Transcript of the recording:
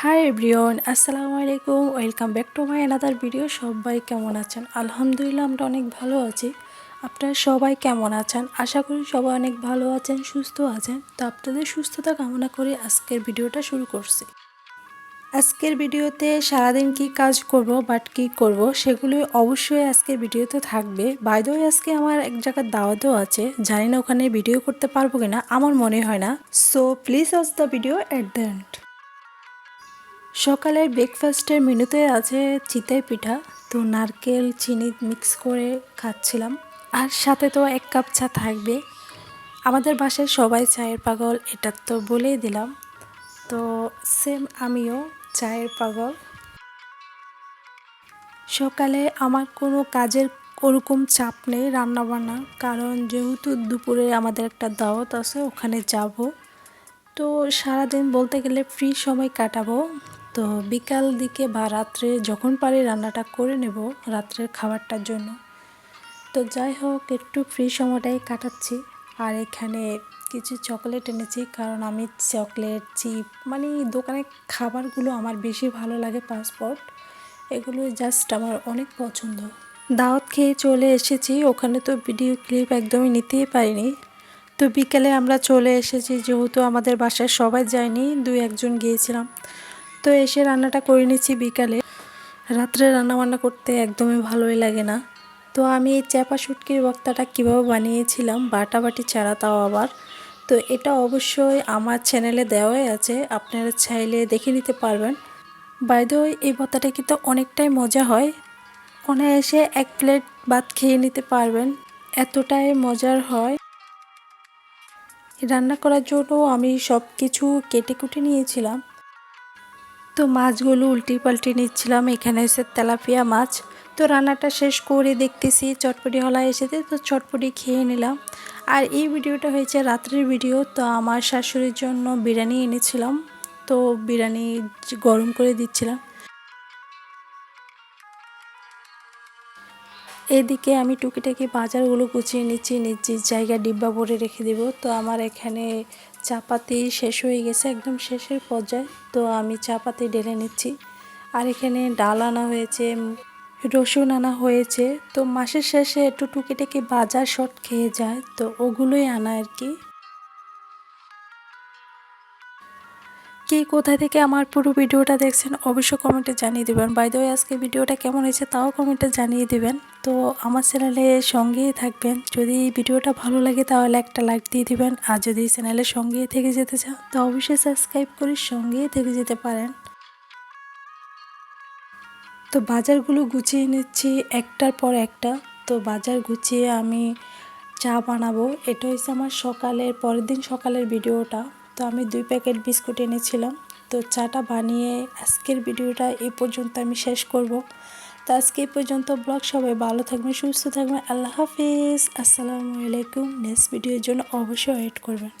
Hi everyone, আসসালামু আলাইকুম। Welcome back to my another video. সবাই কেমন আছেন? আলহামদুলিল্লাহ আমরা অনেক ভালো আছি। আপনারা সবাই কেমন আছেন? আশা করি সবাই অনেক ভালো আছেন, সুস্থ আছেন। তো আপনাদের সুস্থতা কামনা করে আজকের ভিডিওটা শুরু করছি। আজকের ভিডিওতে সারাদিন কি কাজ করব কি করব সেগুলো অবশ্যই আজকের ভিডিওতে থাকবে। বাই দ্য ওয়ে, আজকে আমার এক জায়গার দাওয়াতও আছে, জানি না ওখানে ভিডিও করতে পারবো কিনা, আমার মনে হয় না। So please watch the video at the end. সকালের ব্রেকফাস্টের মেনুতে আছে চিতই পিঠা। তো নারকেল চিনি মিক্স করে খাচ্ছিলাম, আর সাথে তো 1 কাপ চা থাকবে। আমাদের বাসায় সবাই চায়ের পাগল, এটা তো বলেই দিলাম। তো সেম আমিও চায়ের পাগল। সকালে আমার কোনো কাজের ওরকম চাপ নেই রান্নাবান্না, কারণ যেহেতু দুপুরে আমাদের একটা দাওয়াত আছে, ওখানে যাব। তো সারাদিন বলতে গেলে ফ্রি সময় কাটাবো। তো বিকাল দিকে বা রাত্রে যখন পারি রান্নাটা করে নেব রাত্রের খাবারটার জন্য। তো যাই হোক, একটু ফ্রি সময়টাই কাটাচ্ছি। আর এখানে কিছু চকলেট এনেছি, কারণ আমি চকলেট চিপ দোকানের খাবারগুলো আমার বেশি ভালো লাগে। পাসপোর্ট এগুলো জাস্ট আমার অনেক পছন্দ। দাওয়াত খেয়ে চলে এসেছি, ওখানে তো ভিডিও ক্লিপ একদমই নিতেই পারিনি। তো বিকেলে আমরা চলে এসেছি, যেহেতু আমাদের বাসায় সবাই যায়নি, 2-1 জন গিয়েছিলাম। তো এসে রান্নাটা করে নিচ্ছি বিকালে। রাত্রে রান্নাবান্না করতে একদমই ভালোই লাগে না। তো আমি এই চ্যাপা শুটকির ভর্তাটা কীভাবে বানিয়েছিলাম বাটাবাটি ছাড়া, তাও আবার। তো এটা অবশ্যই আমার চ্যানেলে দেওয়াই আছে, আপনারা চাইলে দেখে নিতে পারবেন। বাই দ্য ওয়ে, এই ভর্তাটা কিন্তু অনেকটাই মজা হয়। অনায়াসে 1 প্লেট ভাত খেয়ে নিতে পারবেন, এতটাই মজার হয়। রান্না করার জন্য আমি সব কিছু কেটে কুটে নিয়েছিলাম। তো মাছগুলো উল্টে পাল্টে নিচ্ছিলাম। এখানে এসে তেলাপিয়া মাছ। তো রান্নাটা শেষ করে দেখতেছি চটপটি হলা এসেছে, তো চটপটি খেয়ে নিলাম। আর এই ভিডিওটা হয়েছে রাত্রের ভিডিও। তো আমার শাশুড়ির জন্য বিরিয়ানি এনেছিলাম, তো বিরিয়ানি গরম করে দিচ্ছিলাম। এদিকে আমি টুকিটাকি বাজারগুলো গুছিয়ে নিচ্ছি, নিজ জায়গায় ডিব্বা ভরে রেখে দেব। তো আমার এখানে চাপাতি শেষ হয়ে গেছে, একদম শেষের পর্যায়ে। তো আমি চাপাতি ঢেলে নিচ্ছি। আর এখানে ডাল আনা হয়েছে, রসুন আনা হয়েছে। তো মাসের শেষে একটু টুকিটাকি বাজার শর্ট খেয়ে যায়, তো ওগুলোই আনা আর কি। কে কোথা থেকে আমার পুরো ভিডিওটা দেখছেন অবশ্যই কমেন্টে জানিয়ে দেবেন। বাই দ্য ওয়ে, আজকে ভিডিওটা কেমন হয়েছে তাও কমেন্টে জানিয়ে দেবেন। তো আমার চ্যানেলে সঙ্গেই থাকবেন। যদি ভিডিওটা ভালো লাগে তাহলে একটা লাইক দিয়ে দিবেন। আর যদি চ্যানেলের সঙ্গেই থেকে যেতে চান তো অবশ্যই সাবস্ক্রাইব করে সঙ্গেই থেকে যেতে পারেন। তো বাজারগুলো গুছিয়ে নিচ্ছি একটার পর একটা। তো বাজার গুছিয়ে আমি চা বানাবো। এটা হচ্ছে আমার সকালের পরের দিন সকালের ভিডিওটা। তো আমি 2 প্যাকেট বিস্কুট এনেছিলাম। তো চাটা বানিয়ে আজকের ভিডিওটা এই পর্যন্ত আমি শেষ করব। তো আজকে এই পর্যন্ত ব্লগ। সবাই ভালো থাকবেন, সুস্থ থাকবেন। আল্লাহ হাফিজ, আসসালামু আলাইকুম। নেক্সট ভিডিওর জন্য অবশ্যই ওয়েট করবেন।